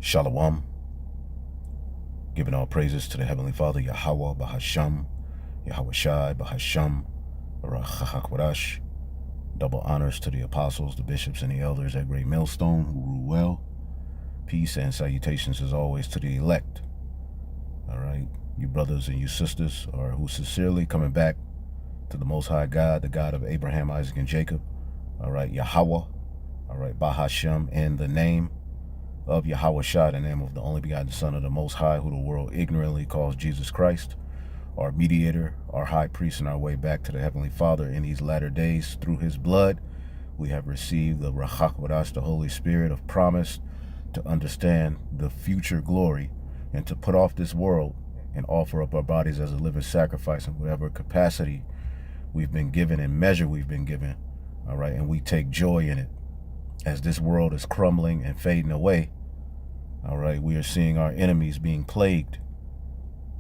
Shalom, giving all praises to the Heavenly Father, Yahweh, Bahasham, Yahweh Shai, Bahasham, Rachachakwadash. Double honors to the apostles, the bishops, and the elders at Great Millstone who rule well. Peace and salutations as always to the elect. All right, you brothers and you sisters are who sincerely coming back to the Most High God, the God of Abraham, Isaac, and Jacob. All right, Yahweh. All right, Bahasham, in the name of Yahweh Shai, the name of the only begotten Son of the Most High, who the world ignorantly calls Jesus Christ, our mediator, our high priest, and our way back to the Heavenly Father in these latter days. Through his blood, we have received the Rachakwadash, the Holy Spirit of promise, to understand the future glory and to put off this world and offer up our bodies as a living sacrifice in whatever capacity we've been given and measure we've been given. All right, and we take joy in it. As this world is crumbling and fading away, all right, we are seeing our enemies being plagued,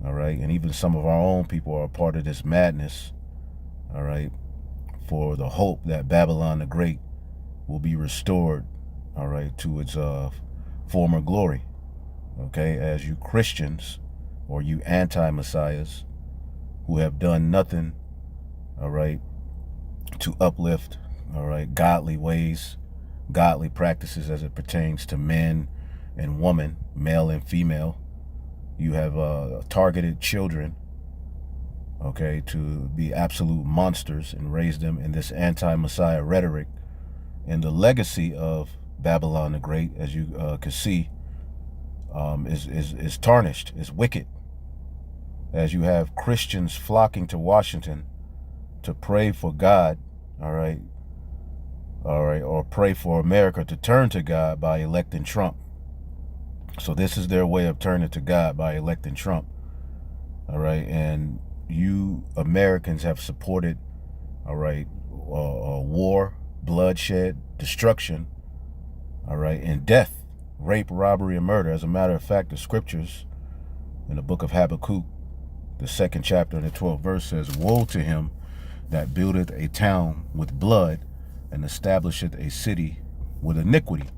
all right, and even some of our own people are a part of this madness, all right, for the hope that Babylon the Great will be restored, all right, to its former glory, okay, as you Christians or you anti-messiahs who have done nothing, all right, to uplift, all right, godly ways, godly practices as it pertains to men and women, male and female. You have targeted children, okay, to be absolute monsters and raise them in this anti-Messiah rhetoric. And the legacy of Babylon the Great, as you can see, is tarnished, is wicked. As you have Christians flocking to Washington to pray for God, all right, or pray for America to turn to God by electing Trump. So this is their way of turning to God, by electing Trump. All right, and you Americans have supported, all right, war, bloodshed, destruction, all right, and death, rape, robbery, and murder. As a matter of fact, the scriptures in the book of Habakkuk, the 2nd chapter and the 12th verse says, "Woe to him that buildeth a town with blood, and establisheth a city with iniquity."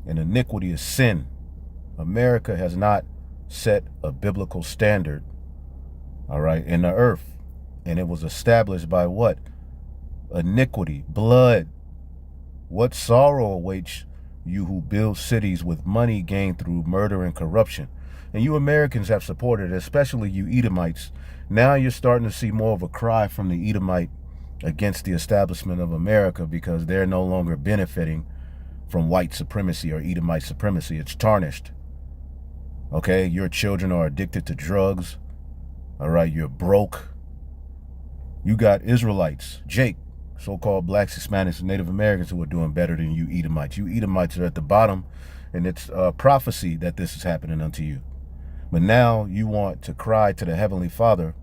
And iniquity is sin. America has not set a biblical standard, all right, in the earth. And it was established by what? Iniquity, blood. What sorrow awaits you who build cities with money gained through murder and corruption? And you Americans have supported it, especially you Edomites. Now you're starting to see more of a cry from the Edomite against the establishment of America, because they're no longer benefiting from white supremacy or Edomite supremacy. It's tarnished. Okay, your children are addicted to drugs. All right, you're broke. You got Israelites, Jake, so-called blacks, Hispanics, and Native Americans who are doing better than you Edomites. You Edomites are at the bottom, and it's prophecy that this is happening unto you. But now you want to cry to the Heavenly Father,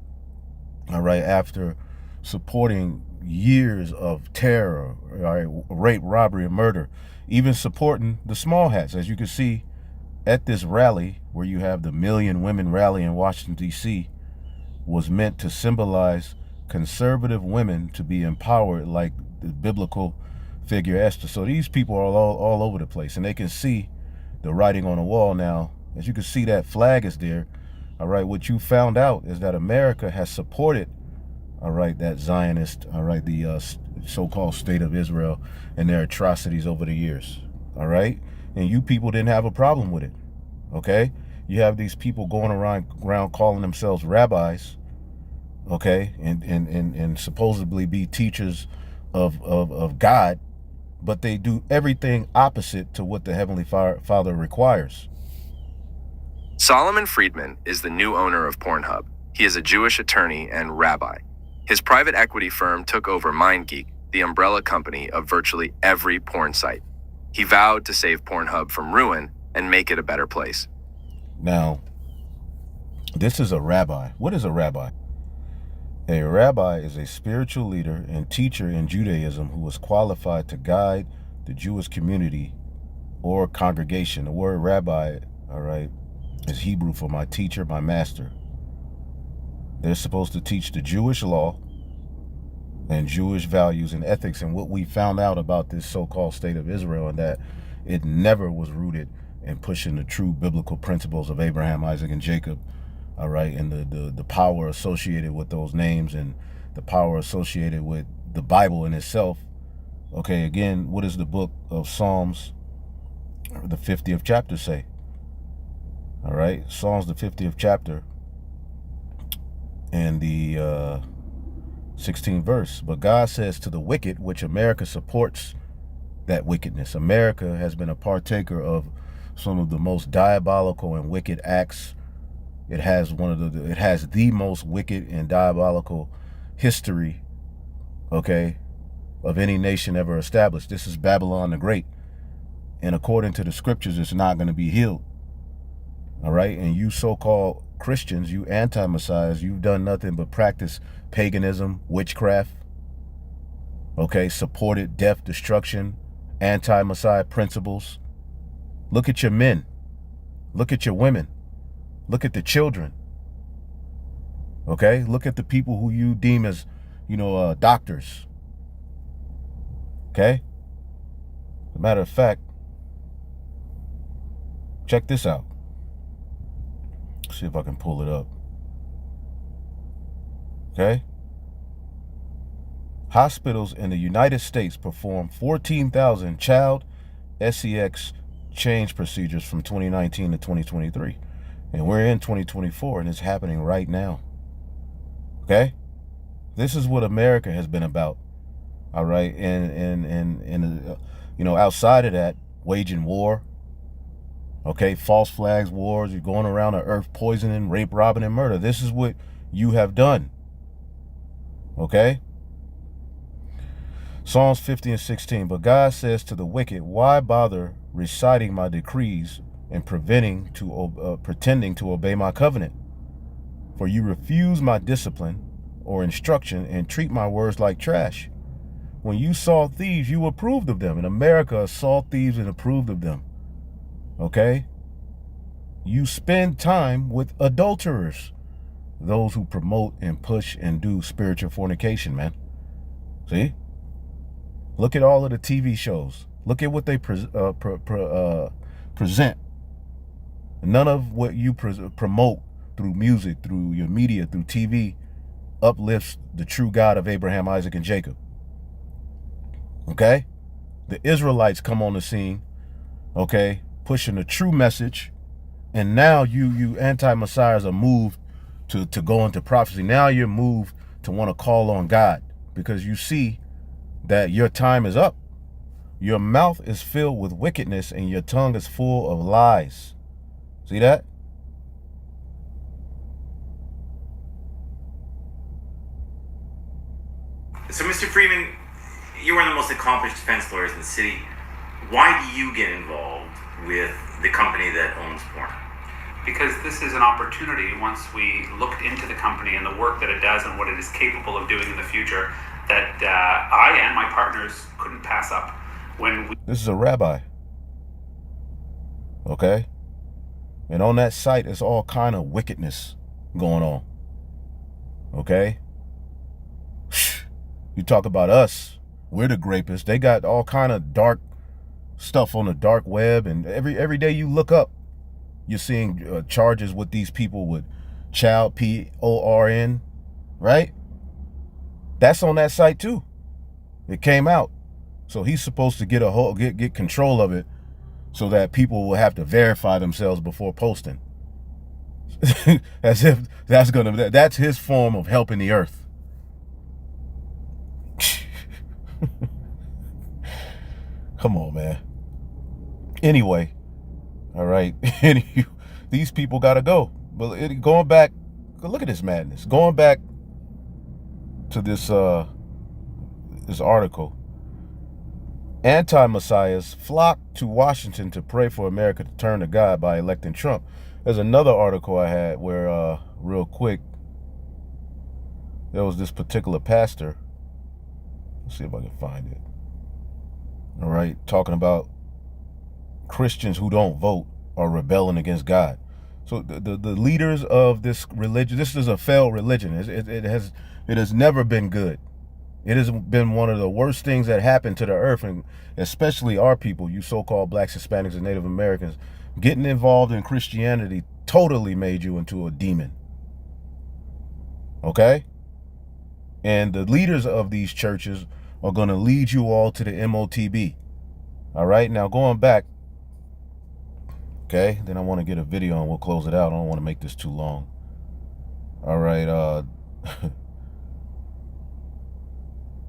all right, after supporting years of terror, all right, rape, robbery, and murder, even supporting the small hats. As you can see at this rally, where you have the million women rally in Washington, D.C., was meant to symbolize conservative women to be empowered like the biblical figure Esther. So these people are all over the place, and they can see the writing on the wall now. As you can see, that flag is there. All right, what you found out is that America has supported, all right, that Zionist, all right, the so-called state of Israel and their atrocities over the years, all right? And you people didn't have a problem with it, okay? You have these people going around calling themselves rabbis, okay, and supposedly be teachers of God, but they do everything opposite to what the Heavenly Father requires. Solomon Friedman is the new owner of Pornhub. He is a Jewish attorney and rabbi. His private equity firm took over MindGeek, the umbrella company of virtually every porn site. He vowed to save Pornhub from ruin and make it a better place. Now, this is a rabbi. What is a rabbi? A rabbi is a spiritual leader and teacher in Judaism who is qualified to guide the Jewish community or congregation. The word rabbi, all right, is Hebrew for my teacher, my master. They're supposed to teach the Jewish law and Jewish values and ethics. And what we found out about this so-called state of Israel, and that it never was rooted and pushing the true biblical principles of Abraham, Isaac, and Jacob, all right, and the power associated with those names and the power associated with the Bible in itself. Okay, again, what does the book of Psalms, the 50th chapter say? All right, Psalms, the 50th chapter, and the 16th verse. But God says to the wicked, which America supports that wickedness. America has been a partaker of some of the most diabolical and wicked acts. It has the most wicked and diabolical history, okay, of any nation ever established. This is Babylon the Great. And according to the scriptures, it's not going to be healed. All right. And you so-called Christians, you anti-messiahs, you've done nothing but practice paganism, witchcraft, okay, supported death, destruction, anti-messiah principles. Look at your men. Look at your women. Look at the children. Okay? Look at the people who you deem as, doctors. Okay? As a matter of fact, check this out. See if I can pull it up. Okay? Hospitals in the United States perform 14,000 child sex change procedures from 2019 to 2023. And we're in 2024, and it's happening right now. Okay? This is what America has been about. All right? And outside of that, waging war. Okay? False flags wars. You're going around the earth poisoning, rape, robbing, and murder. This is what you have done. Okay? Psalms 50 and 16. But God says to the wicked, why bother reciting my decrees and pretending to obey my covenant? For you refuse my discipline or instruction and treat my words like trash. When you saw thieves, you approved of them. And America saw thieves and approved of them. Okay? You spend time with adulterers, those who promote and push and do spiritual fornication, man. See? Look at all of the TV shows. Look at what they present. None of what you promote through music, through your media, through TV, uplifts the true God of Abraham, Isaac, and Jacob. Okay? The Israelites come on the scene, okay, pushing the true message, and now you anti-messiahs are moved to go into prophecy. Now you're moved to want to call on God because you see that your time is up. Your mouth is filled with wickedness and your tongue is full of lies. See that? So, Mr. Freeman, you are one of the most accomplished defense lawyers in the city. Why do you get involved with the company that owns porn? Because this is an opportunity, once we looked into the company and the work that it does and what it is capable of doing in the future, that I and my partners couldn't pass up. This is a rabbi. Okay? And on that site, it's all kind of wickedness going on. Okay? You talk about us. We're the grapists. They got all kind of dark stuff on the dark web. And every day you look up, you're seeing charges with these people with child, PORN, right? That's on that site too. It came out. So he's supposed to get control of it so that people will have to verify themselves before posting. As if that's his form of helping the earth. Come on, man. Anyway, all right. These people got to go. But going back, look at this madness. Going back to this article. Anti-messiahs flock to Washington to pray for America to turn to God by electing Trump. There's another article I had where, real quick, there was this particular pastor. Let's see if I can find it. All right, talking about Christians who don't vote are rebelling against God. So the leaders of this religion, this is a failed religion. It has never been good. It has been one of the worst things that happened to the earth, and especially our people, you so-called blacks, Hispanics, and Native Americans. Getting involved in Christianity totally made you into a demon. Okay? And the leaders of these churches are going to lead you all to the MOTB. All right? Now, going back, okay, then I want to get a video and we'll close it out. I don't want to make this too long. All right.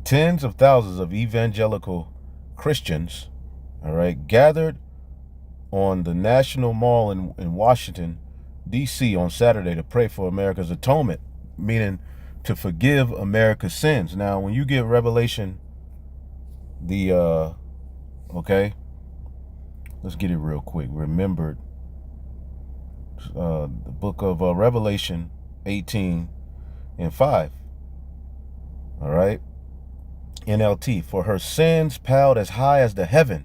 Tens of thousands of evangelical Christians, all right, gathered on the National Mall in Washington, D.C. on Saturday to pray for America's atonement, meaning to forgive America's sins. Now, when you get Revelation, okay, let's get it real quick. Remembered, the book of Revelation 18:5, all right, NLT, for her sins piled as high as the heaven,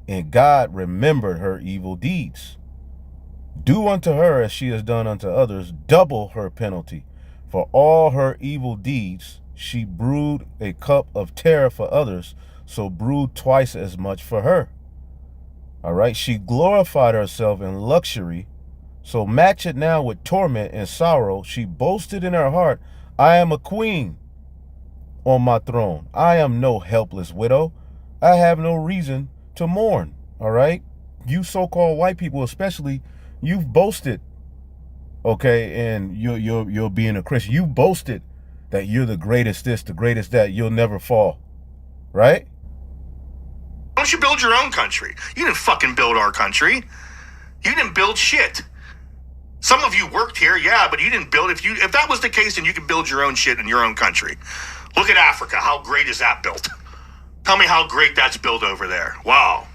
and God remembered her evil deeds. Do unto her as she has done unto others, double her penalty. For all her evil deeds, she brewed a cup of terror for others, so brewed twice as much for her. All right, she glorified herself in luxury, so match it now with torment and sorrow. She boasted in her heart, I am a queen on my throne. I am no helpless widow. I have no reason to mourn. All right, you so-called white people especially, you've boasted, okay, and you're being a Christian. You boasted that you're the greatest this, the greatest that, you'll never fall, right? Why don't you build your own country? You didn't fucking build our country. You didn't build shit. Some of you worked here, yeah, but you didn't build. If that was the case, then you could build your own shit in your own country. Look at Africa. How great is that built? Tell me how great that's built over there. Wow.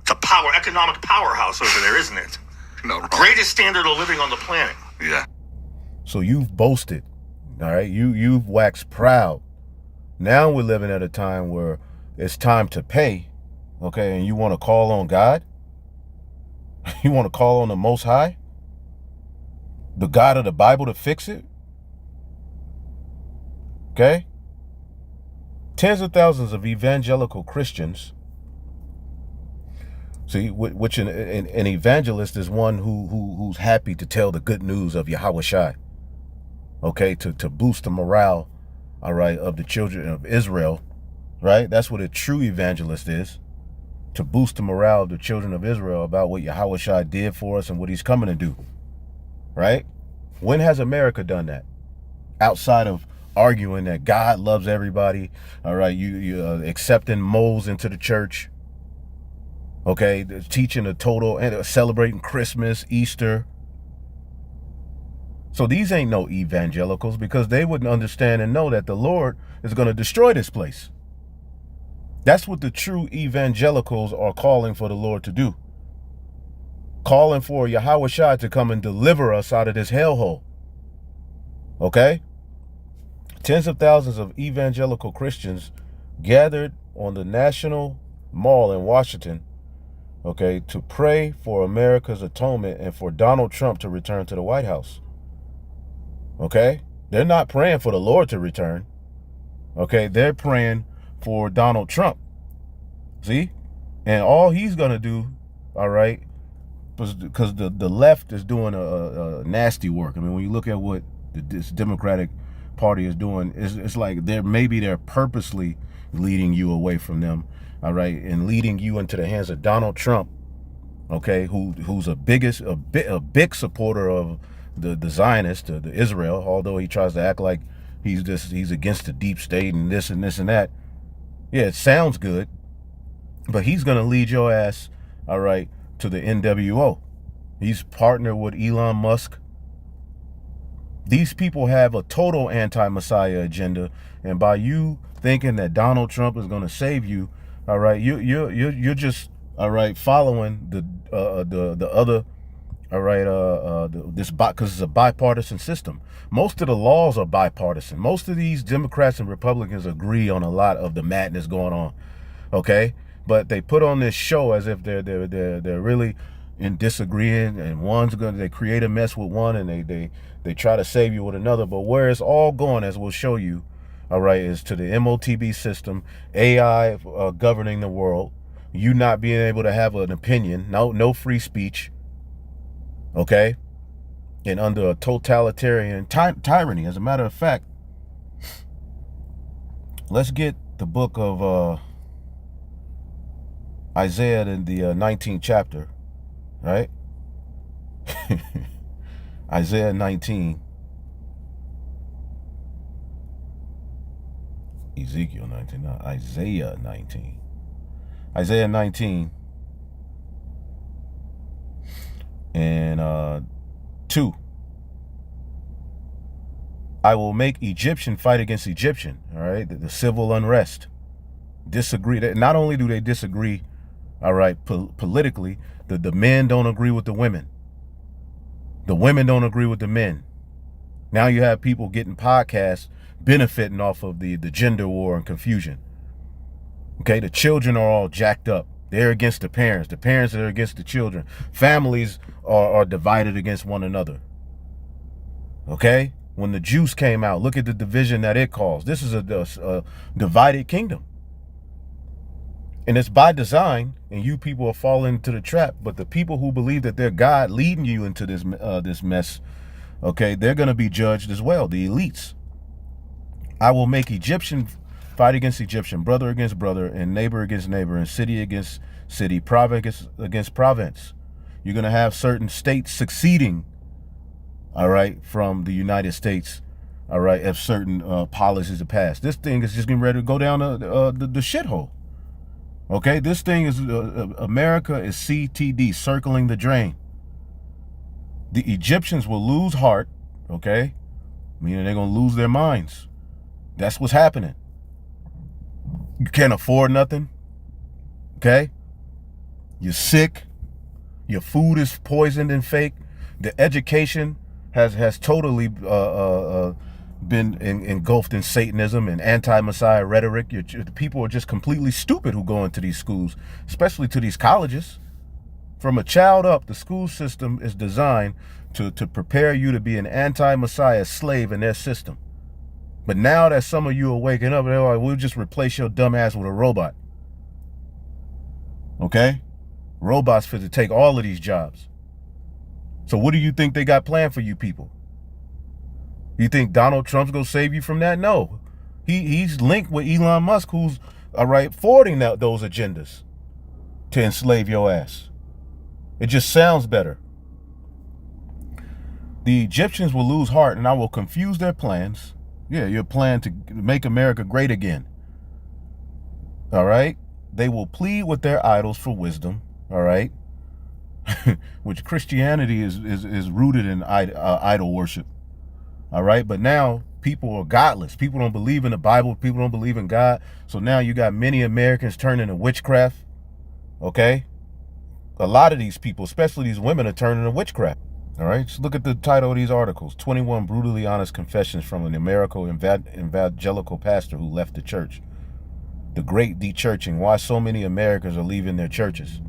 It's a economic powerhouse over there, isn't it? No, wrong. Greatest standard of living on the planet. Yeah. So you've boasted, all right? You've waxed proud. Now we're living at a time where it's time to pay, okay? And you want to call on God? You want to call on the Most High? The God of the Bible to fix it? Okay? Tens of thousands of evangelical Christians. See, which an evangelist is one who's happy to tell the good news of Yahweh Shai. Okay, to boost the morale, all right, of the children of Israel, right? That's what a true evangelist is. To boost the morale of the children of Israel about what Yahweh Shai did for us and what he's coming to do, right? When has America done that? Outside of arguing that God loves everybody, all right, you accepting moles into the church, okay, teaching a total and celebrating Christmas, Easter. So these ain't no evangelicals, because they wouldn't understand and know that the Lord is going to destroy this place. That's what the true evangelicals are calling for the Lord to do. Calling for Yahweh Shai to come and deliver us out of this hellhole. Okay? Tens of thousands of evangelical Christians gathered on the National Mall in Washington, okay, to pray for America's atonement and for Donald Trump to return to the White House. Okay? They're not praying for the Lord to return. Okay? They're praying for Donald Trump. See? And all he's going to do, all right, because the left is doing a nasty work. I mean, when you look at what this Democratic Party is doing, it's like they're purposely leading you away from them, all right, and leading you into the hands of Donald Trump, okay, who's a big supporter of the Zionists, the Israel, although he tries to act like he's against the deep state and this and this and that. Yeah, it sounds good, but he's gonna lead your ass, all right, to the NWO. He's partnered with Elon Musk. These people have a total anti-Messiah agenda, and by you thinking that Donald Trump is going to save you, all right, you're just, all right, following the other, all right, because it's a bipartisan system. Most of the laws are bipartisan. Most of these Democrats and Republicans agree on a lot of the madness going on, okay? But they put on this show as if they're really in disagreeing, and they create a mess with one, and they try to save you with another. But where it's all going, as we'll show you, all right, is to the MOTB system, AI governing the world, you not being able to have an opinion, no free speech, okay, and under a totalitarian tyranny. As a matter of fact, let's get the book of Isaiah in the 19th chapter, right? Isaiah 19. Ezekiel 19, not Isaiah 19. Isaiah 19 and 2. I will make Egyptian fight against Egyptian, all right? The civil unrest. Disagree. Not only do they disagree, all right, politically, the men don't agree with the women. The women don't agree with the men. Now you have people getting podcasts benefiting off of the gender war and confusion. Okay, the children are all jacked up. They're against the parents. The parents are against the children. Families are divided against one another. Okay, when the juice came out, look at the division that it caused. This is a divided kingdom. And it's by design, and you people are falling into the trap. But the people who believe that they're God leading you into this mess, okay, they're going to be judged as well, the elites. I will make Egyptian fight against Egyptian, brother against brother, and neighbor against neighbor, and city against city, province against province. You're going to have certain states succeeding, all right, from the United States, all right, if certain policies are passed. This thing is just getting ready to go down the shithole. Okay, this thing is, America is CTD, circling the drain. The Egyptians will lose heart, okay, meaning they're going to lose their minds. That's what's happening. You can't afford nothing, okay? You're sick. Your food is poisoned and fake. The education has totally been engulfed in Satanism and anti-Messiah rhetoric. The people are just completely stupid who go into these schools, especially to these colleges. From a child up, the school system is designed to prepare you to be an anti-Messiah slave in their system. But now that some of you are waking up, they're like, we'll just replace your dumb ass with a robot. Okay? Robots fit to take all of these jobs. So what do you think they got planned for you people? You think Donald Trump's gonna save you from that? No. He's linked with Elon Musk, who's, all right, forwarding those agendas to enslave your ass. It just sounds better. The Egyptians will lose heart, and I will confuse their plans. Yeah, your plan to make America great again. All right? They will plead with their idols for wisdom. All right? Which Christianity is rooted in idol worship. All right? But now people are godless. People don't believe in the Bible. People don't believe in God. So now you got many Americans turning to witchcraft. Okay? A lot of these people, especially these women, are turning to witchcraft. All right, just look at the title of these articles. 21 brutally honest confessions from an American evangelical pastor who left the church. The great de-churching. Why so many Americans are leaving their churches.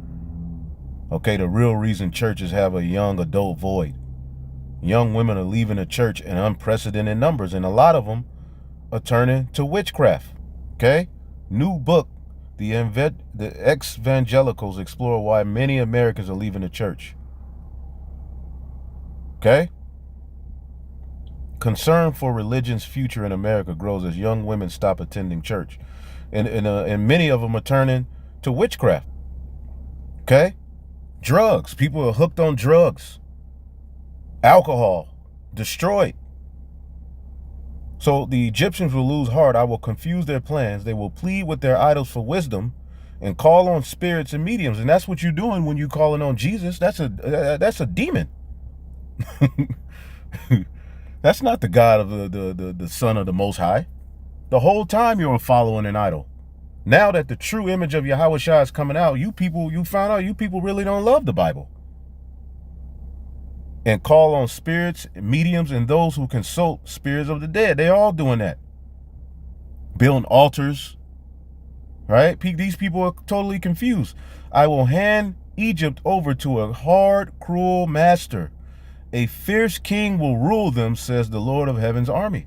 Okay, the real reason churches have a young adult void. Young women are leaving the church in unprecedented numbers, and a lot of them are turning to witchcraft. Okay, new book. The ex-evangelicals explore why many Americans are leaving the church. Okay? Concern for religion's future in America grows as young women stop attending church. And many of them are turning to witchcraft. Okay? Drugs. People are hooked on drugs. Alcohol. Destroyed. So the Egyptians will lose heart. I will confuse their plans. They will plead with their idols for wisdom and call on spirits and mediums. And that's what you're doing when you're calling on Jesus. That's a demon. That's not the God of the Son of the Most High. The whole time you were following an idol. Now that the true image of Yahweh Shai is coming out, you found out you people really don't love the Bible. And call on spirits, mediums, and those who consult spirits of the dead. They're all doing that. Building altars. Right? These people are totally confused. I will hand Egypt over to a hard, cruel master. A fierce king will rule them, says the Lord of Heaven's army.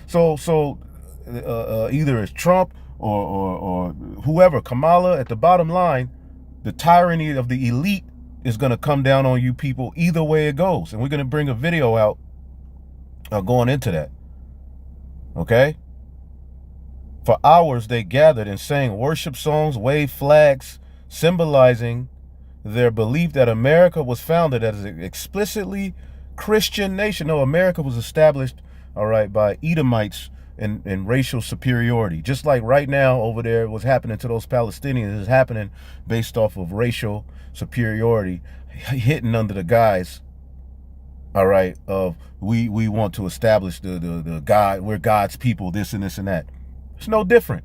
So either it's Trump or whoever, Kamala, at the bottom line, the tyranny of the elite is going to come down on you people either way it goes. And we're going to bring a video out going into that. Okay? For hours, they gathered and sang worship songs, waved flags, symbolizing their belief that America was founded as an explicitly Christian nation. No, America was established, all right, by Edomites and racial superiority. Just like right now over there, what's happening to those Palestinians is happening based off of racial superiority, hitting under the guise, all right, of we want to establish the God, we're God's people, this and this and that. It's no different.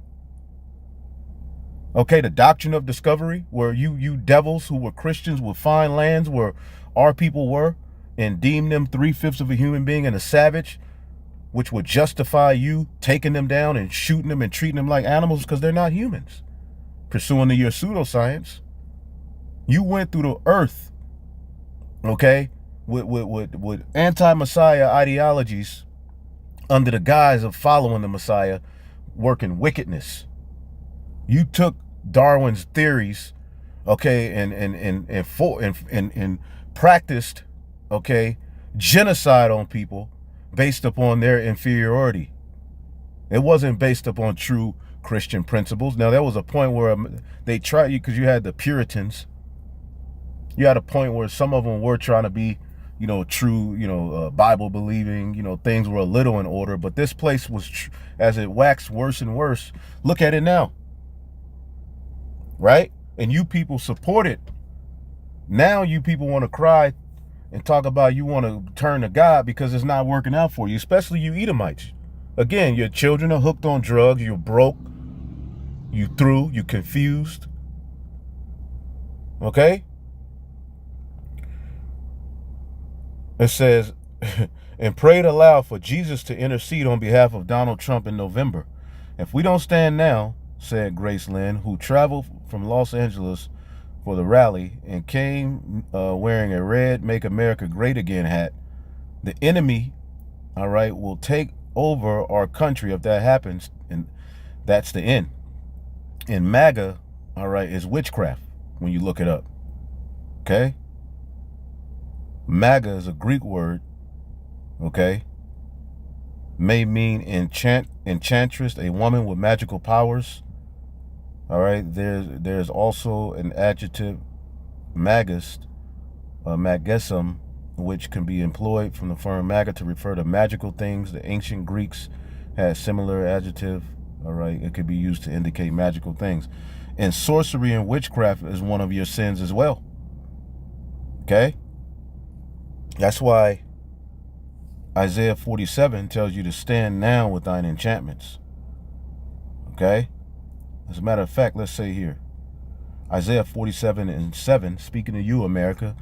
Okay, the doctrine of discovery, where you devils who were Christians would find lands where our people were and deem them 3/5 of a human being and a savage, which would justify you taking them down and shooting them and treating them like animals because they're not humans. Pursuing your pseudoscience, you went through the earth, okay, with anti-Messiah ideologies under the guise of following the Messiah, working wickedness. You took Darwin's theories, okay, and practiced, okay, genocide on people based upon their inferiority. It wasn't based upon true Christian principles. Now, there was a point where they tried you, because you had the Puritans. You had a point where some of them were trying to be, true, Bible believing, things were a little in order. But this place was, as it waxed worse and worse. Look at it now. Right? And you people support it. Now you people want to cry and talk about you want to turn to God because it's not working out for you, especially you Edomites. Again, your children are hooked on drugs, you're broke, you through, you confused. Okay? It says, and prayed aloud for Jesus to intercede on behalf of Donald Trump in November. If we don't stand now, said Grace Lynn, who traveled from Los Angeles for the rally and came wearing a red Make America Great Again hat, the enemy, all right, will take over our country if that happens, and that's the end. And MAGA, all right, is witchcraft when you look it up. Okay? MAGA is a Greek word, okay? May mean enchantress, a woman with magical powers. All right, there's also an adjective, magist, magism, which can be employed from the firm maga to refer to magical things. The ancient Greeks had similar adjective. All right, it could be used to indicate magical things. And sorcery and witchcraft is one of your sins as well. Okay? That's why Isaiah 47 tells you to stand now with thine enchantments. Okay? As a matter of fact, let's say here, Isaiah 47:7, speaking to you, America,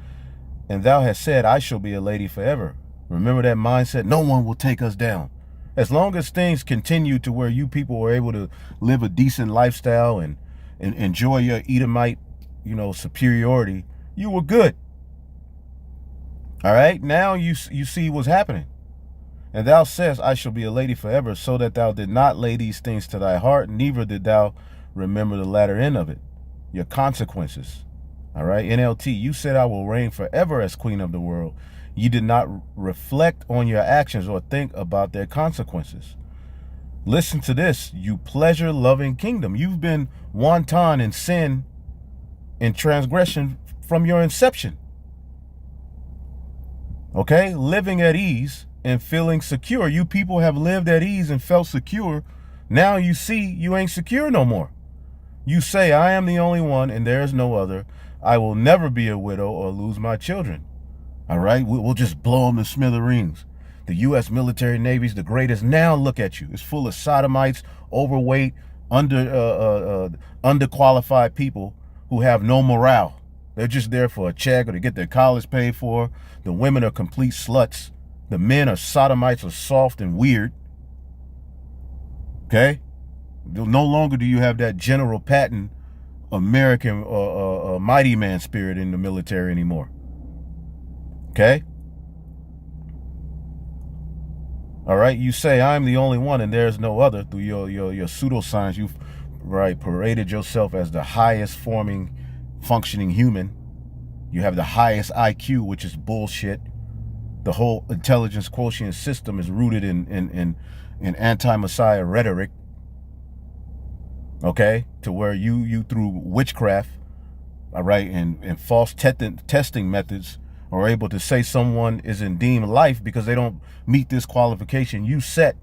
and thou hast said, I shall be a lady forever. Remember that mindset? No one will take us down. As long as things continue to where you people were able to live a decent lifestyle and enjoy your Edomite, superiority, you were good. All right? Now you see what's happening. And thou sayest, I shall be a lady forever, so that thou did not lay these things to thy heart, neither did thou remember the latter end of it, your consequences. All right, NLT, you said I will reign forever as queen of the world. You did not reflect on your actions or think about their consequences. Listen to this, you pleasure-loving kingdom. You've been wanton in sin and transgression from your inception. Okay, living at ease and feeling secure. You people have lived at ease and felt secure. Now you see you ain't secure no more. You say, I am the only one and there is no other. I will never be a widow or lose my children. All right, we'll just blow them to smithereens. The U.S. military Navy's the greatest. Now look at you. It's full of sodomites, overweight, underqualified people who have no morale. They're just there for a check or to get their college paid for. The women are complete sluts. The men are sodomites, are soft and weird. Okay? No longer do you have that General Patton American mighty man spirit in the military anymore. Okay? All right, you say I'm the only one and there's no other. Through your pseudoscience, you've paraded yourself as the highest functioning human. You have the highest IQ, which is bullshit. The whole intelligence quotient system is rooted in anti-messiah rhetoric. Okay, to where you through witchcraft, all right, and false testing methods are able to say someone is in deemed life because they don't meet this qualification you set,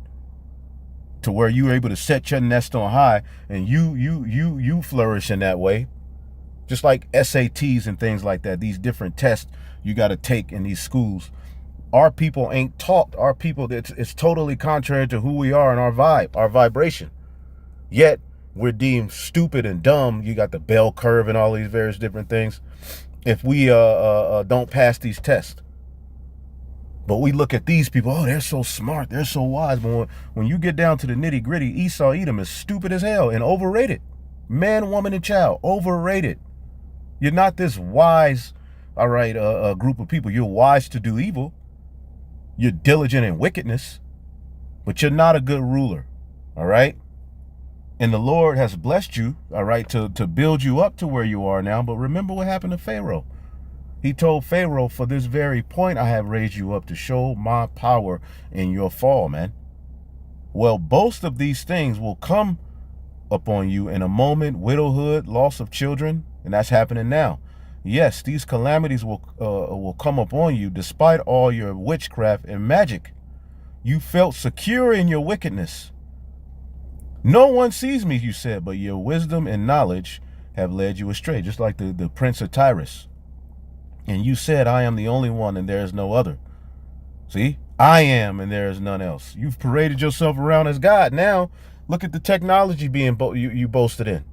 to where you're able to set your nest on high and you flourish in that way. Just like SATs and things like that, these different tests you got to take in these schools. Our people ain't taught. Our people, it's totally contrary to who we are and our vibe, our vibration. Yet we're deemed stupid and dumb. You got the bell curve and all these various different things if we don't pass these tests. But we look at these people, oh, they're so smart, they're so wise. But when you get down to the nitty gritty, Esau Edom is stupid as hell and overrated. Man, woman, and child, overrated. You're not this wise, all right, group of people. You're wise to do evil. You're diligent in wickedness, but you're not a good ruler, all right? And the Lord has blessed you, all right, to build you up to where you are now. But remember what happened to Pharaoh. He told Pharaoh, for this very point, I have raised you up to show my power in your fall, man. Well, both of these things will come upon you in a moment: widowhood, loss of children, and that's happening now. Yes, these calamities will come upon you despite all your witchcraft and magic. You felt secure in your wickedness. No one sees me, you said, but your wisdom and knowledge have led you astray, just like the prince of Tyrus. And you said, I am the only one and there is no other. See, I am and there is none else. You've paraded yourself around as God. Now, look at the technology being you boasted in.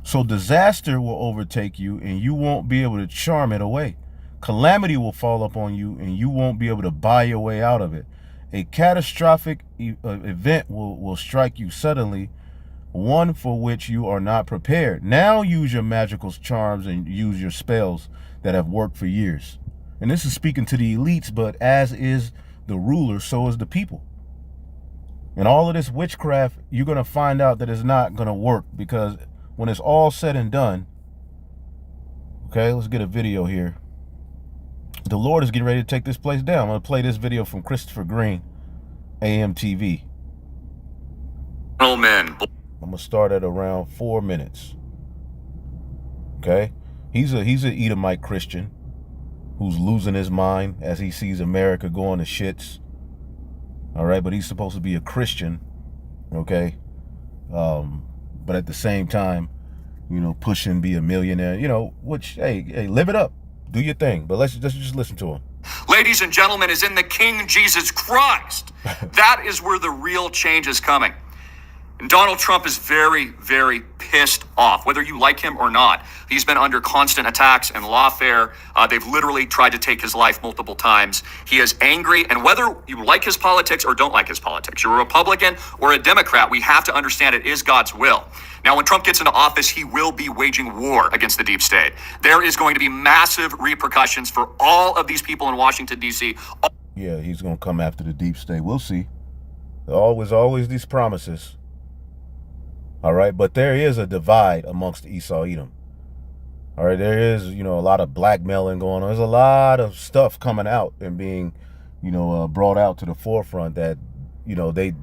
So disaster will overtake you and you won't be able to charm it away. Calamity will fall upon you and you won't be able to buy your way out of it. A catastrophic event will strike you suddenly, one for which you are not prepared. Now use your magical charms and use your spells that have worked for years. And this is speaking to the elites, but as is the ruler, so is the people. And all of this witchcraft, you're going to find out that it's not going to work, because when it's all said and done, okay, let's get a video here. The Lord is getting ready to take this place down. I'm going to play this video from Christopher Green, AMTV. Oh, man. I'm going to start at around 4 minutes. Okay? He's an Edomite Christian who's losing his mind as he sees America going to shits. All right, but he's supposed to be a Christian, okay? But at the same time, you know, pushing be a millionaire, you know, which, hey, live it up. Do your thing. But let's just listen to him. Ladies and gentlemen, is in the King Jesus Christ. That is where the real change is coming. And Donald Trump is very, very pissed off, whether you like him or not. He's been under constant attacks and lawfare. They've literally tried to take his life multiple times. He is angry, and whether you like his politics or don't like his politics, you're a Republican or a Democrat, we have to understand it is God's will. Now, when Trump gets into office, he will be waging war against the deep state. There is going to be massive repercussions for all of these people in Washington, D.C. Yeah, he's going to come after the deep state. We'll see. Always these promises. All right, but there is a divide amongst Esau Edom. All right, there is, you know, a lot of blackmailing going on. There's a lot of stuff coming out and being, you know, brought out to the forefront that, you know, they,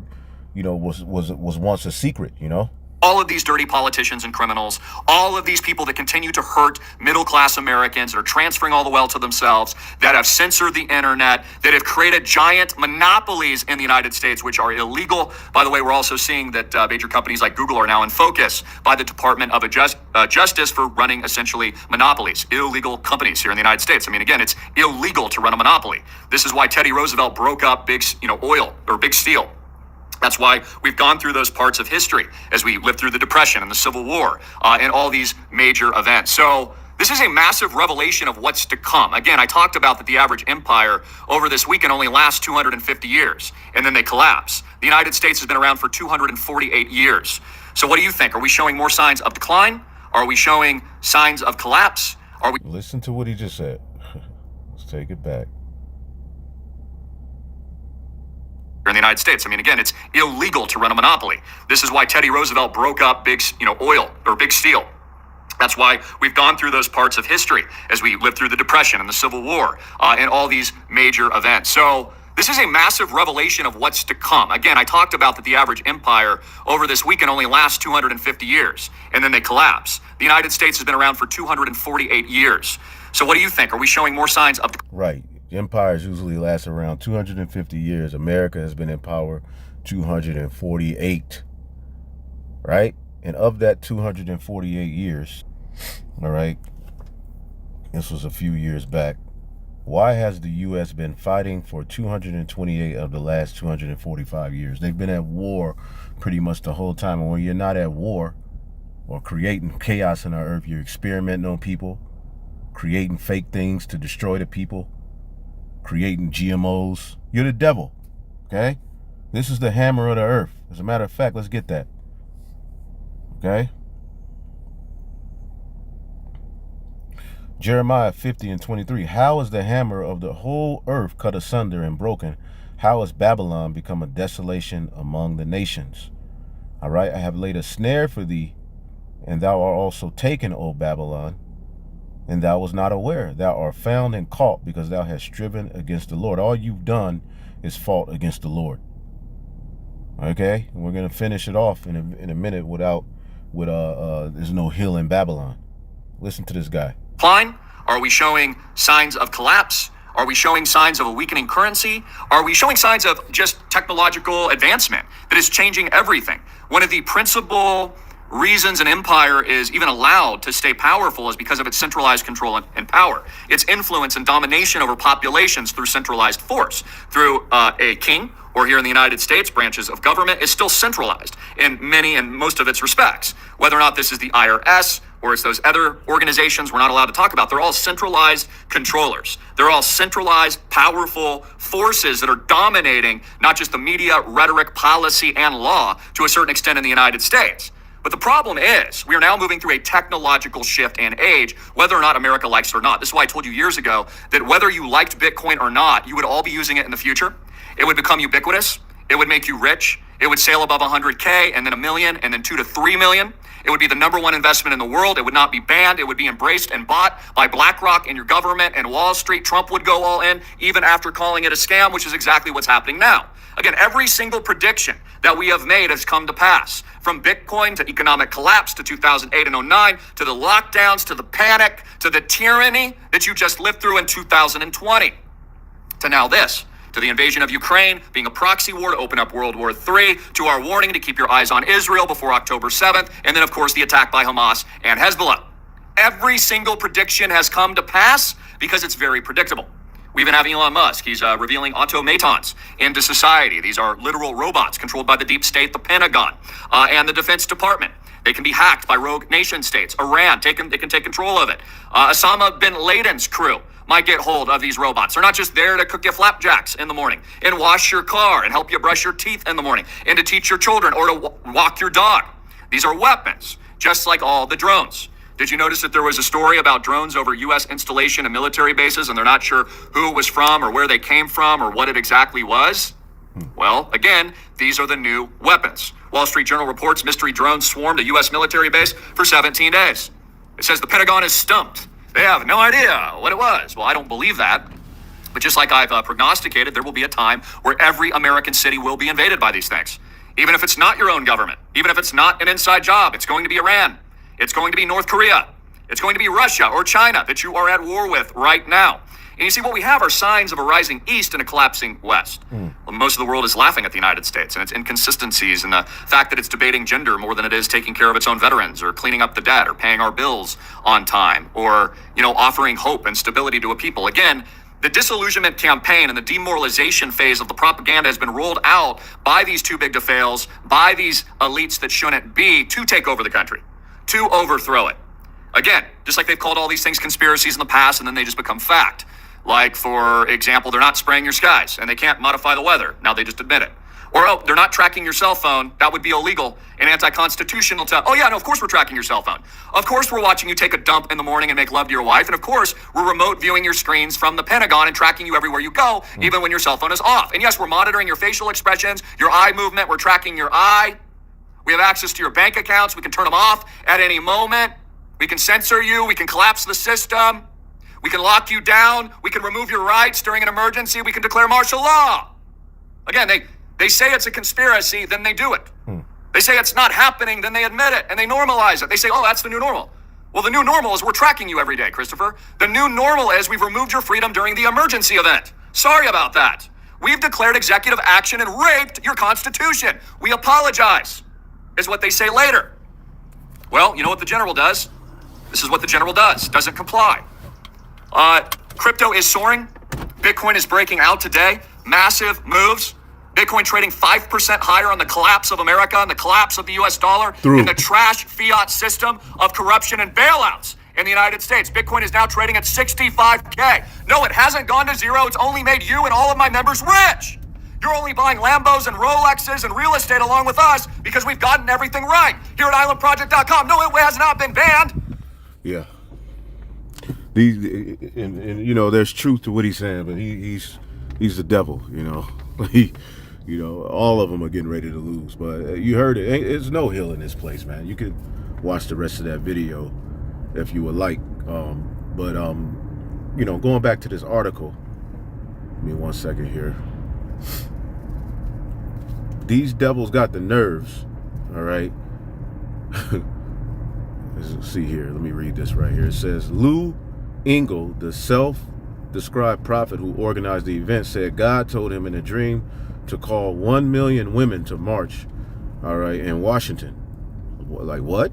you know, was once a secret, you know. All of these dirty politicians and criminals, all of these people that continue to hurt middle-class Americans, that are transferring all the wealth to themselves, that have censored the internet, that have created giant monopolies in the United States, which are illegal. By the way, we're also seeing that major companies like Google are now in focus by the Department of Justice for running essentially monopolies, illegal companies here in the United States. I mean, again, it's illegal to run a monopoly. This is why Teddy Roosevelt broke up big, oil or big steel. That's why we've gone through those parts of history as we lived through the Depression and the Civil War and all these major events. So this is a massive revelation of what's to come. Again, I talked about that the average empire over this weekend only lasts 250 years, and then they collapse. The United States has been around for 248 years. So what do you think? Are we showing more signs of decline? Are we showing signs of collapse? Are we? Listen to what he just said. Let's take it back. in the United States. I mean, again, it's illegal to run a monopoly. This is why Teddy Roosevelt broke up big, oil or big steel. That's why we've gone through those parts of history as we lived through the Depression and the Civil War and all these major events. So this is a massive revelation of what's to come. Again, I talked about that the average empire over this weekend only lasts 250 years, and then they collapse. The United States has been around for 248 years. So what do you think? Are we showing more signs of... Right. Empires usually last around 250 years. America has been in power 248. Right? And of that 248 years, all right, this was a few years back, why has the U.S. been fighting for 228 of the last 245 years? They've been at war pretty much the whole time. And when you're not at war or creating chaos in our earth, you're experimenting on people, creating fake things to destroy the people, creating GMOs. You're the devil, okay? This is the hammer of the earth. As a matter of fact, let's get that. Okay? Jeremiah 50:23. How is the hammer of the whole earth cut asunder and broken? How has Babylon become a desolation among the nations? All right, I have laid a snare for thee, and thou art also taken, O Babylon, and thou was not aware. Thou art found and caught, because thou hast striven against the Lord. All you've done is fought against the Lord. Okay, and we're gonna finish it off in a minute with there's no hill in Babylon. Listen to this guy. Decline? Are we showing signs of collapse? Are we showing signs of a weakening currency? Are we showing signs of just technological advancement that is changing everything? One of the principal reasons an empire is even allowed to stay powerful is because of its centralized control and power. Its influence and domination over populations through centralized force, through a king, or here in the United States, branches of government, is still centralized in many and most of its respects. Whether or not this is the IRS or it's those other organizations we're not allowed to talk about, they're all centralized controllers. They're all centralized, powerful forces that are dominating not just the media, rhetoric, policy, and law to a certain extent in the United States. But the problem is we are now moving through a technological shift and age, whether or not America likes it or not. This is why I told you years ago that whether you liked Bitcoin or not, you would all be using it in the future. It would become ubiquitous. It would make you rich. It would sail above 100K and then 1 million and then 2 to 3 million. It would be the number one investment in the world. It would not be banned. It would be embraced and bought by BlackRock and your government and Wall Street. Trump would go all in, even after calling it a scam, which is exactly what's happening now. Again, every single prediction that we have made has come to pass. From Bitcoin to economic collapse to 2008 and 09, to the lockdowns, to the panic, to the tyranny that you just lived through in 2020, to now this. To the invasion of Ukraine being a proxy war to open up World War III, to our warning to keep your eyes on Israel before October 7th, and then, of course, the attack by Hamas and Hezbollah. Every single prediction has come to pass because it's very predictable. We even have Elon Musk. He's revealing automatons into society. These are literal robots controlled by the deep state, the Pentagon, and the Defense Department. They can be hacked by rogue nation states. Iran, they can take control of it. Osama bin Laden's crew might get hold of these robots. They're not just there to cook you flapjacks in the morning and wash your car and help you brush your teeth in the morning and to teach your children or to walk your dog. These are weapons, just like all the drones. Did you notice that there was a story about drones over U.S. installation and military bases, and they're not sure who it was from or where they came from or what it exactly was? Well, again, these are the new weapons. Wall Street Journal reports mystery drones swarmed a U.S. military base for 17 days. It says the Pentagon is stumped. They have no idea what it was. Well, I don't believe that. But just like I've prognosticated, there will be a time where every American city will be invaded by these things. Even if it's not your own government, even if it's not an inside job, it's going to be Iran. It's going to be North Korea. It's going to be Russia or China that you are at war with right now. And you see, what we have are signs of a rising East and a collapsing West. Well, most of the world is laughing at the United States and its inconsistencies and the fact that it's debating gender more than it is taking care of its own veterans or cleaning up the debt or paying our bills on time or, offering hope and stability to a people. Again, the disillusionment campaign and the demoralization phase of the propaganda has been rolled out by these too big to fails, by these elites that shouldn't be, to take over the country, to overthrow it. Again, just like they've called all these things conspiracies in the past and then they just become fact. Like, for example, they're not spraying your skies and they can't modify the weather. Now they just admit it. Or, oh, they're not tracking your cell phone. That would be illegal and anti-constitutional to, oh yeah, no, of course we're tracking your cell phone. Of course we're watching you take a dump in the morning and make love to your wife. And of course we're remote viewing your screens from the Pentagon and tracking you everywhere you go, even when your cell phone is off. And yes, we're monitoring your facial expressions, your eye movement. We're tracking your eye. We have access to your bank accounts. We can turn them off at any moment. We can censor you. We can collapse the system. We can lock you down. We can remove your rights during an emergency. We can declare martial law. Again, they say it's a conspiracy, then they do it. They say it's not happening, then they admit it, and they normalize it. They say, oh, that's the new normal. Well, the new normal is we're tracking you every day, Christopher. The new normal is we've removed your freedom during the emergency event. Sorry about that. We've declared executive action and raped your Constitution. We apologize, is what they say later. Well, you know what the general does? This is what the general does. Doesn't comply. Crypto is soaring. Bitcoin is breaking out today. Massive moves. Bitcoin trading 5% higher on the collapse of America and the collapse of the US dollar Thru. in the trash fiat system of corruption and bailouts in the United States. Bitcoin is now trading at 65K. No, it hasn't gone to zero. It's only made you and all of my members rich. You're only buying Lambos and Rolexes and real estate along with us because we've gotten everything right here at islandproject.com. No, it has not been banned. Yeah. These and you know, there's truth to what he's saying, but he's the devil, you know. You know, all of them are getting ready to lose. But you heard it. There's no hill in this place, man. You could watch the rest of that video if you would like. You know, going back to this article. Give me 1 second here. These devils got the nerves, all right? Let's see here. Let me read this right here. It says, Lou Engle, the self-described prophet who organized the event, said God told him in a dream to call 1 million women to march, all right, in Washington. Like what?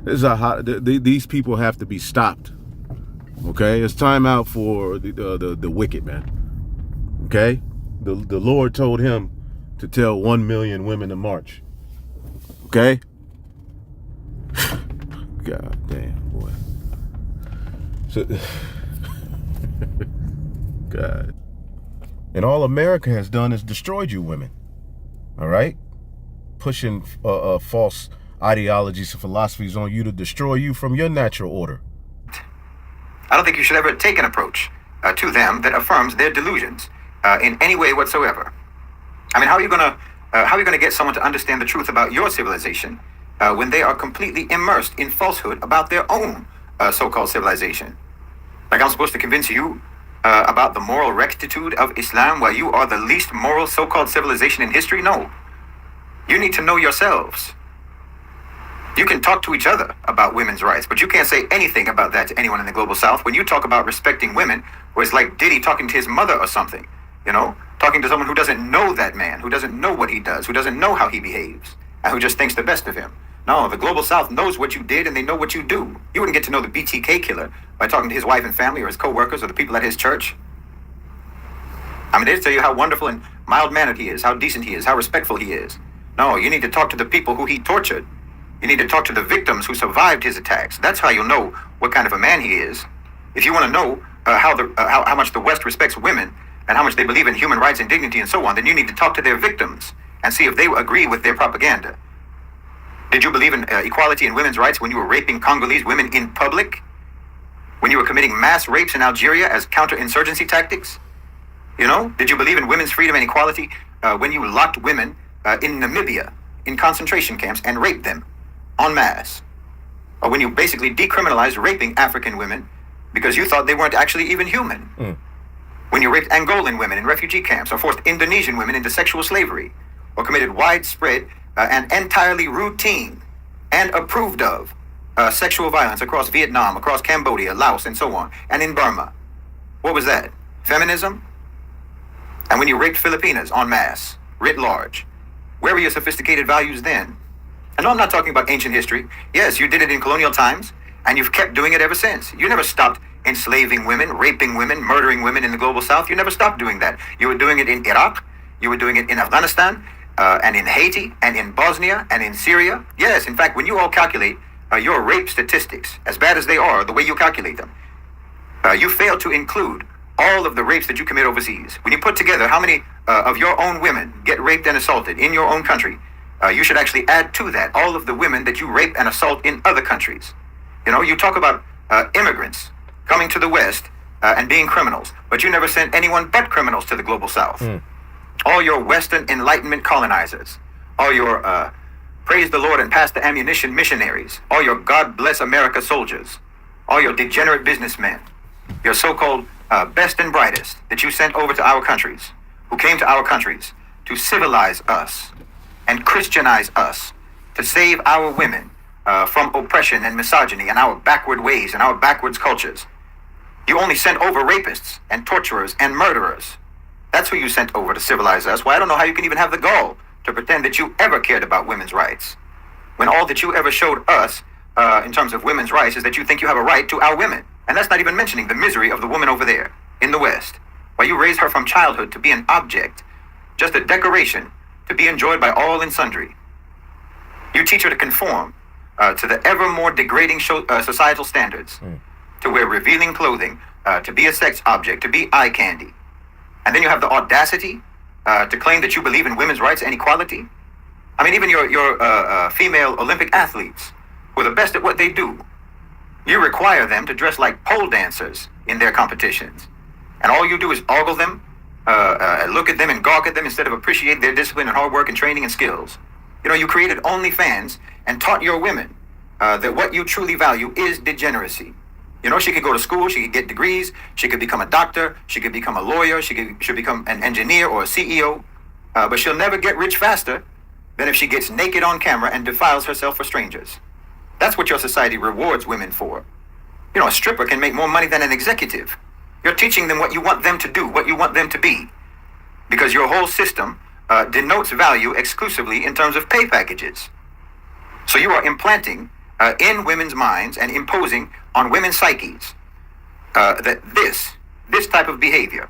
This is these people have to be stopped. Okay, it's time out for the wicked, man. Okay, the Lord told him to tell 1 million women to march. Okay. God damn, boy. So, God. And all America has done is destroyed you women. All right? Pushing false ideologies and philosophies on you to destroy you from your natural order. I don't think you should ever take an approach to them that affirms their delusions in any way whatsoever. I mean, how are you gonna get someone to understand the truth about your civilization when they are completely immersed in falsehood about their own so-called civilization? Like I'm supposed to convince you about the moral rectitude of Islam while you are the least moral so-called civilization in history? No. You need to know yourselves. You can talk to each other about women's rights, but you can't say anything about that to anyone in the global south. When you talk about respecting women, where it's like Diddy talking to his mother or something, you know, talking to someone who doesn't know that man, who doesn't know what he does, who doesn't know how he behaves, and who just thinks the best of him. No, the global south knows what you did and they know what you do. You wouldn't get to know the BTK killer by talking to his wife and family or his co-workers or the people at his church. I mean, they tell you how wonderful and mild-mannered he is, how decent he is, how respectful he is. No, you need to talk to the people who he tortured. You need to talk to the victims who survived his attacks. That's how you'll know what kind of a man he is. If you want to know how much the West respects women and how much they believe in human rights and dignity and so on, then you need to talk to their victims and see if they agree with their propaganda. Did you believe in equality and women's rights when you were raping Congolese women in public? When you were committing mass rapes in Algeria as counterinsurgency tactics? You know, did you believe in women's freedom and equality when you locked women in Namibia in concentration camps and raped them en masse? Or when you basically decriminalized raping African women because you thought they weren't actually even human? When you raped Angolan women in refugee camps or forced Indonesian women into sexual slavery or committed widespread and entirely routine and approved of sexual violence across Vietnam, across Cambodia, Laos, and so on, and in Burma. What was that? Feminism? And when you raped Filipinas en masse, writ large, where were your sophisticated values then? And no, I'm not talking about ancient history. Yes, you did it in colonial times, and you've kept doing it ever since. You never stopped enslaving women, raping women, murdering women in the global south. You never stopped doing that. You were doing it in Iraq, you were doing it in Afghanistan, and in Haiti, and in Bosnia, and in Syria. Yes, in fact, when you all calculate your rape statistics, as bad as they are, the way you calculate them, you fail to include all of the rapes that you commit overseas, when you put together how many of your own women get raped and assaulted in your own country, you should actually add to that all of the women that you rape and assault in other countries. You know, you talk about immigrants coming to the West and being criminals, but you never sent anyone but criminals to the global South. All your Western Enlightenment colonizers, all your praise the Lord and pass the ammunition missionaries, all your God bless America soldiers, all your degenerate businessmen, your so-called best and brightest that you sent over to our countries, who came to our countries to civilize us and Christianize us, to save our women from oppression and misogyny and our backward ways and our backwards cultures. You only sent over rapists and torturers and murderers. That's who you sent over to civilize us. Well, I don't know how you can even have the gall to pretend that you ever cared about women's rights, when all that you ever showed us in terms of women's rights is that you think you have a right to our women. And that's not even mentioning the misery of the woman over there in the West, while you raise her from childhood to be an object, just a decoration to be enjoyed by all and sundry. You teach her to conform to the ever more degrading societal standards, to wear revealing clothing, to be a sex object, to be eye candy. And then you have the audacity to claim that you believe in women's rights and equality. I mean, even your female Olympic athletes, who are the best at what they do, you require them to dress like pole dancers in their competitions. And all you do is ogle them, look at them and gawk at them instead of appreciate their discipline and hard work and training and skills. You know, you created OnlyFans and taught your women that what you truly value is degeneracy. You know, she could go to school, she could get degrees, she could become a doctor, she could become a lawyer, she should become an engineer or a CEO, but she'll never get rich faster than if she gets naked on camera and defiles herself for strangers. That's what your society rewards women for. You know, a stripper can make more money than an executive. You're teaching them what you want them to do, what you want them to be, because your whole system denotes value exclusively in terms of pay packages. So you are implanting in women's minds and imposing on women's psyches that this type of behavior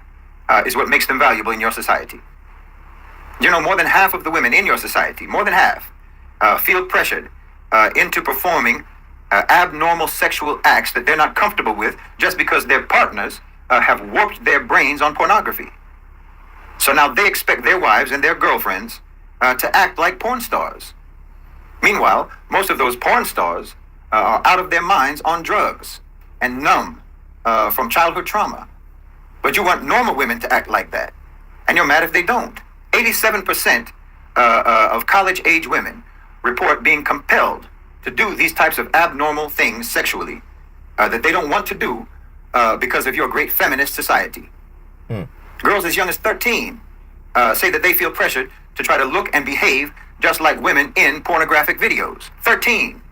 is what makes them valuable in your society. You know, more than half of the women in your society, more than half, feel pressured into performing abnormal sexual acts that they're not comfortable with just because their partners have warped their brains on pornography. So now they expect their wives and their girlfriends to act like porn stars. Meanwhile, most of those porn stars are out of their minds on drugs and numb from childhood trauma. But you want normal women to act like that, and you're mad if they don't. 87% of college-age women report being compelled to do these types of abnormal things sexually that they don't want to do because of your great feminist society. Girls as young as 13 say that they feel pressured to try to look and behave just like women in pornographic videos. 13.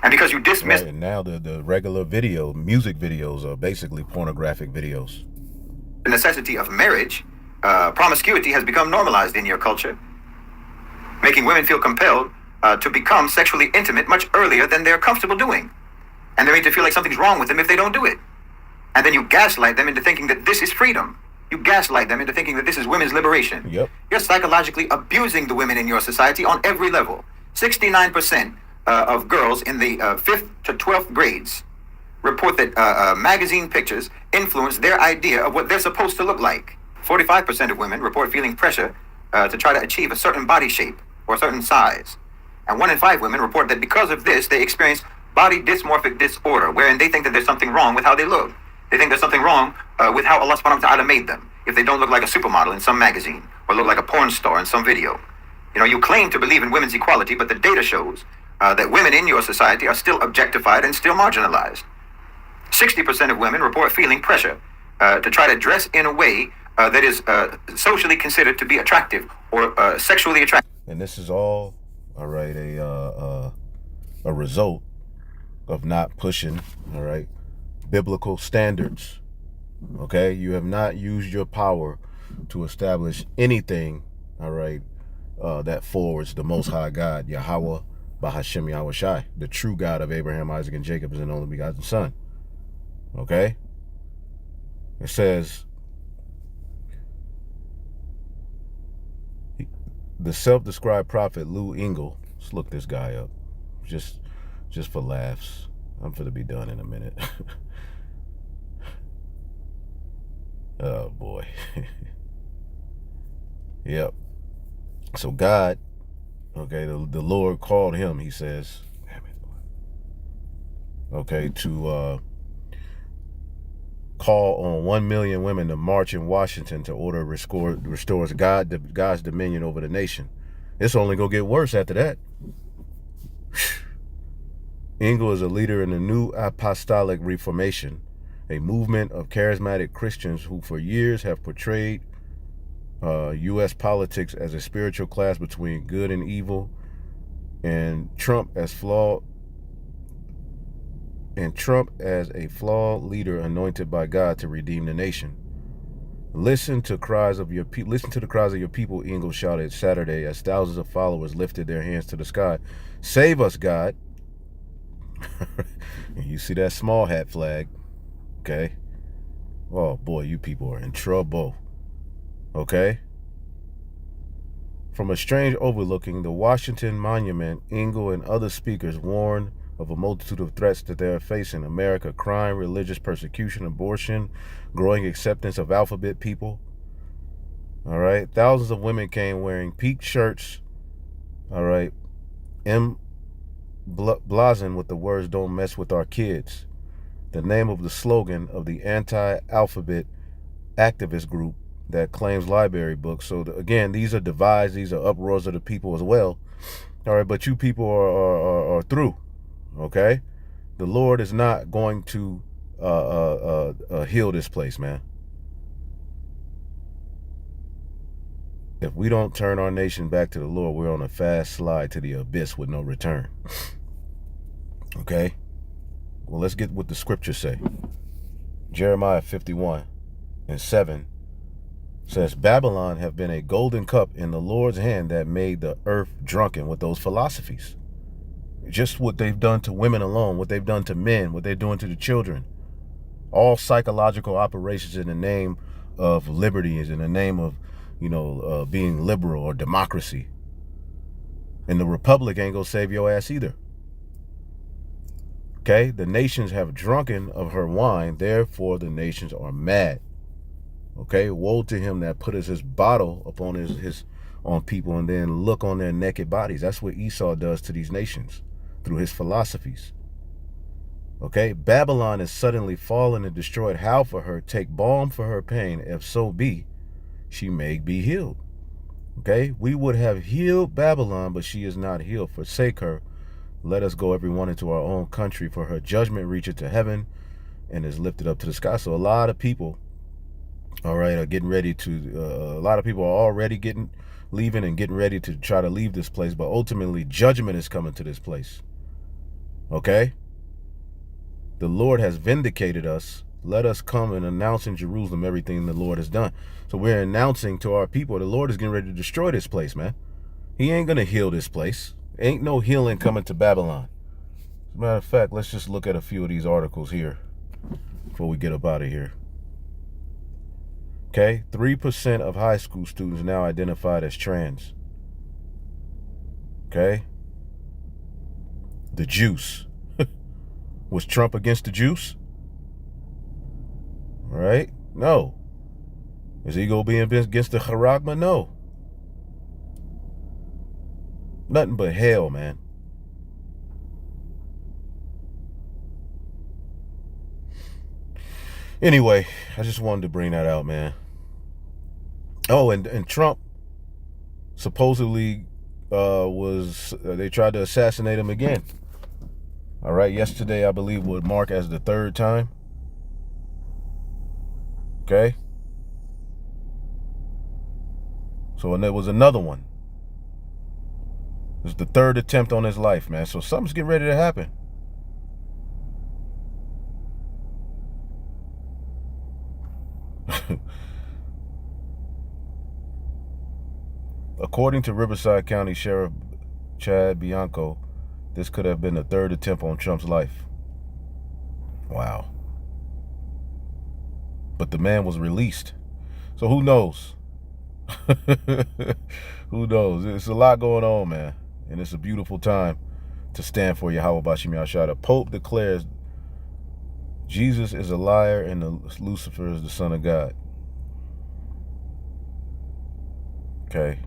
And because you dismiss... Right, and now the regular music videos are basically pornographic videos. The necessity of marriage, promiscuity has become normalized in your culture, making women feel compelled to become sexually intimate much earlier than they're comfortable doing. And they're made to feel like something's wrong with them if they don't do it. And then you gaslight them into thinking that this is freedom. You gaslight them into thinking that this is women's liberation. Yep. You're psychologically abusing the women in your society on every level. 69% of girls in the 5th to 12th grades report that magazine pictures influence their idea of what they're supposed to look like. 45% of women report feeling pressure to try to achieve a certain body shape or a certain size. And 1 in 5 women report that because of this, they experience body dysmorphic disorder, wherein they think that there's something wrong with how they look. They think there's something wrong with how Allah subhanahu wa ta'ala made them, if they don't look like a supermodel in some magazine or look like a porn star in some video. You know, you claim to believe in women's equality, but the data shows that women in your society are still objectified and still marginalized. 60% of women report feeling pressure to try to dress in a way that is socially considered to be attractive or sexually attractive. And this is all right, a result of not pushing, all right, biblical standards. Okay, you have not used your power to establish anything, all right, that forwards the Most High God, Yahweh, Bahashem Yahweh Shai, the true God of Abraham, Isaac, and Jacob, is an only begotten Son. Okay, it says the self-described prophet Lou Engle. Let's look this guy up, just for laughs. I'm finna be done in a minute. Oh boy. Yep. So God, okay, the Lord called him, he says, okay, to call on 1 million women to march in Washington to order restores God's dominion over the nation. It's only gonna get worse after that. Engel is a leader in the New Apostolic Reformation, a movement of charismatic Christians who for years have portrayed U.S. politics as a spiritual clash between good and evil, and Trump as a flawed leader anointed by God to redeem the nation. Listen to the cries of your people, Engel shouted Saturday as thousands of followers lifted their hands to the sky. Save us, God. You see that small hat flag, okay? Oh boy, you people are in trouble, okay? From a strange overlooking the Washington Monument, Engel and other speakers warned of a multitude of threats that they are facing: America, crime, religious persecution, abortion, growing acceptance of alphabet people. All right, thousands of women came wearing peaked shirts, all right, blazoned with the words "Don't mess with our kids," the name of the slogan of the anti-alphabet activist group that claims library books. So again, these are divides, these are uproars of the people as well. All right, but you people are through, okay? The Lord is not going to heal this place, man. If we don't turn our nation back to the Lord, we're on a fast slide to the abyss with no return. Okay? Well, let's get what the scriptures say. Jeremiah 51:7 says, Babylon have been a golden cup in the Lord's hand that made the earth drunken with those philosophies. Just what they've done to women alone, what they've done to men, what they're doing to the children. All psychological operations in the name of liberty, is in the name of, being liberal or democracy. And the republic ain't gonna save your ass either. Okay? The nations have drunken of her wine, therefore the nations are mad. Okay? Woe to him that putteth his bottle upon his on people and then look on their naked bodies. That's what Esau does to these nations through his philosophies. Okay? Babylon is suddenly fallen and destroyed. How for her? Take balm for her pain, if so be she may be healed. Okay? We would have healed Babylon, but she is not healed. Forsake her. Let us go every one into our own country, for her judgment reacheth to heaven and is lifted up to the sky. So a lot of people, all right, are getting ready to, a lot of people are already leaving and getting ready to try to leave this place, but ultimately judgment is coming to this place. Okay? The Lord has vindicated us. Let us come and announce in Jerusalem everything the Lord has done. So we're announcing to our people, the Lord is getting ready to destroy this place, man. He ain't going to heal this place. Ain't no healing coming to Babylon. As a matter of fact, let's just look at a few of these articles here before we get up out of here. Okay, 3% of high school students now identified as trans. Okay. The juice. Was Trump against the juice? Right? No. Is he going to be against the charagma? No. Nothing but hell, man. Anyway, I just wanted to bring that out, man. Oh, and Trump supposedly they tried to assassinate him again. All right, yesterday I believe would mark as the third time. Okay. So, and there was another one. It was the third attempt on his life, man. So something's getting ready to happen. According to Riverside County Sheriff Chad Bianco, this could have been the third attempt on Trump's life. Wow. But the man was released. So who knows? Who knows? It's a lot going on, man. And it's a beautiful time to stand for Yahweh Bashim Yahshua. The Pope declares Jesus is a liar and Lucifer is the son of God. Okay.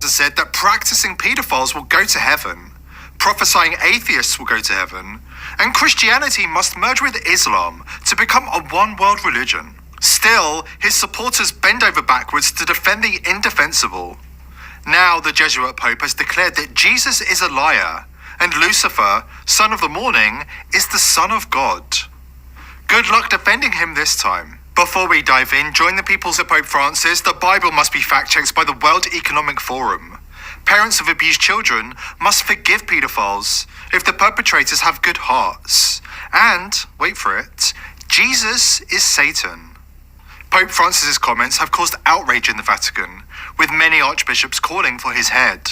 Said that practicing pedophiles will go to heaven, prophesying atheists will go to heaven, and Christianity must merge with Islam to become a one-world religion. Still, his supporters bend over backwards to defend the indefensible. Now the Jesuit Pope has declared that Jesus is a liar, and Lucifer, son of the morning, is the son of God. Good luck defending him this time. Before we dive in, join the peoples of Pope Francis. The Bible must be fact-checked by the World Economic Forum. Parents of abused children must forgive pedophiles if the perpetrators have good hearts. And, wait for it, Jesus is Satan. Pope Francis's comments have caused outrage in the Vatican, with many archbishops calling for his head.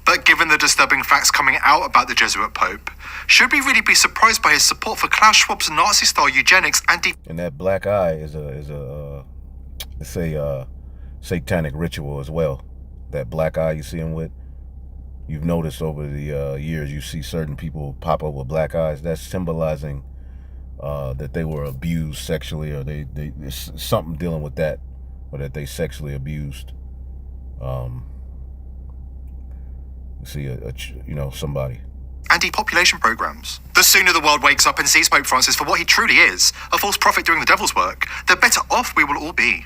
But given the disturbing facts coming out about the Jesuit Pope, should we really be surprised by his support for Klaus Schwab's Nazi-style eugenics and And that black eye is it's a satanic ritual as well. That black eye you see him with, you've noticed over the years, you see certain people pop up with black eyes. That's symbolizing that they were abused sexually, or it's something dealing with that, or that they sexually abused. You see somebody. Anti-population programs. The sooner the world wakes up and sees Pope Francis for what he truly is, a false prophet doing the devil's work, the better off we will all be.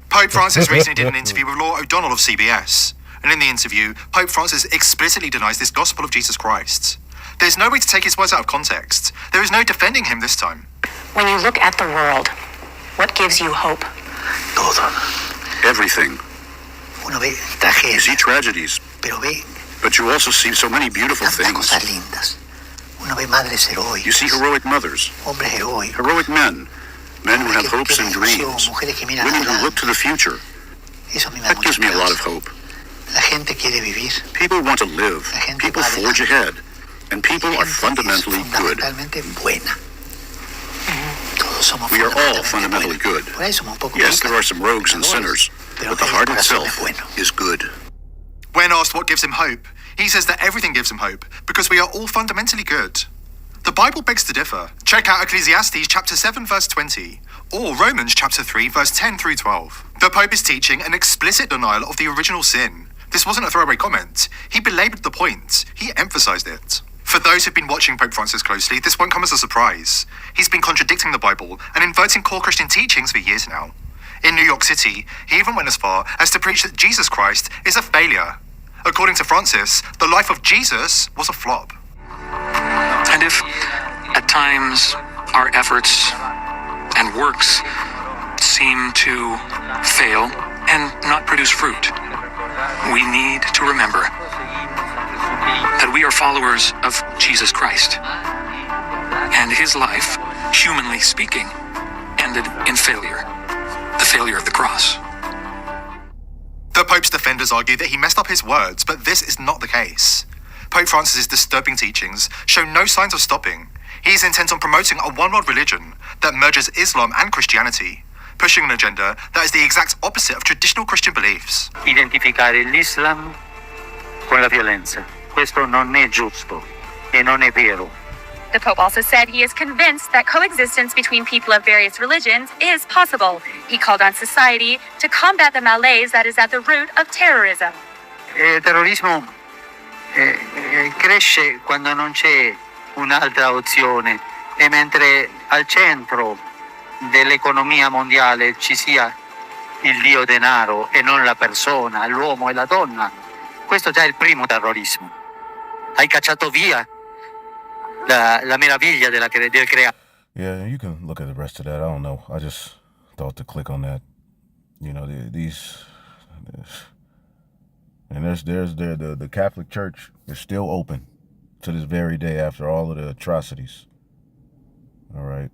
Pope Francis recently did an interview with Laura O'Donnell of CBS. And in the interview, Pope Francis explicitly denies this gospel of Jesus Christ. There's no way to take his words out of context. There is no defending him this time. When you look at the world, what gives you hope? Todo. Everything. Uno ve tragedias. You see tragedies, Pero ve but you also see so many beautiful tantas things. cosas lindas. Uno ve madres heroicas. You see heroic mothers, Hombres heroicos. heroic men, men who have hopes and dreams, Mujeres que miran women who adelante. look to the future. Eso a mí me da That gives me a lot of esperanza. hope. La gente quiere vivir. People want to live. La gente People va forge adelante. ahead. And people La are gente fundamentally es good. fundamentalmente buena. Todos somos We are all fundamentalmente fundamentally buenos. good. Por ahí somos un poco Yes, there pecadores, are some rogues and sinners, pero but the el heart corazón itself es bueno. is good. When asked what gives him hope, he says that everything gives him hope, because we are all fundamentally good. The Bible begs to differ. Check out Ecclesiastes chapter 7 verse 20, or Romans chapter 3 verse 10 through 12. The Pope is teaching an explicit denial of the original sin. This wasn't a throwaway comment. He belabored the point. He emphasized it. For those who've been watching Pope Francis closely, this won't come as a surprise. He's been contradicting the Bible and inverting core Christian teachings for years now. In New York City, he even went as far as to preach that Jesus Christ is a failure. According to Francis, the life of Jesus was a flop. And if, at times, our efforts and works seem to fail and not produce fruit, we need to remember that we are followers of Jesus Christ, and his life, humanly speaking, ended in failure, the failure of the cross. The Pope's defenders argue that he messed up his words, but this is not the case. Pope Francis's disturbing teachings show no signs of stopping. He is intent on promoting a one-world religion that merges Islam and Christianity, pushing an agenda that is the exact opposite of traditional Christian beliefs. Identificare l'Islam con la violenza. Questo non è giusto e non è vero. The Pope also said he is convinced that coexistence between people of various religions is possible. He called on society to combat the malaise that is at the root of terrorism. Il terrorismo cresce quando non c'è un'altra opzione e mentre al centro dell'economia mondiale ci sia il dio denaro e non la persona, l'uomo e la donna. Questo già è il primo terrorismo. Hai cacciato via la meraviglia del creare. Yeah, you can look at the rest of that. I don't know. I just thought to click on that. You know, and the Catholic Church is still open to this very day after all of the atrocities. All right.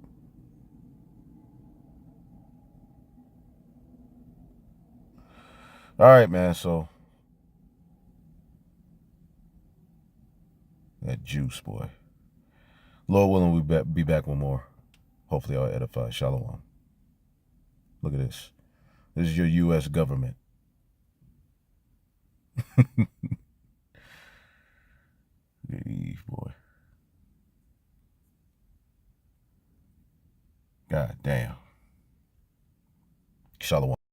All right, man. So that juice, boy. Lord willing, we'll be back with more. Hopefully I'll edify. Shalom. Look at this. This is your U.S. government. Eve, boy. God damn. Shalom.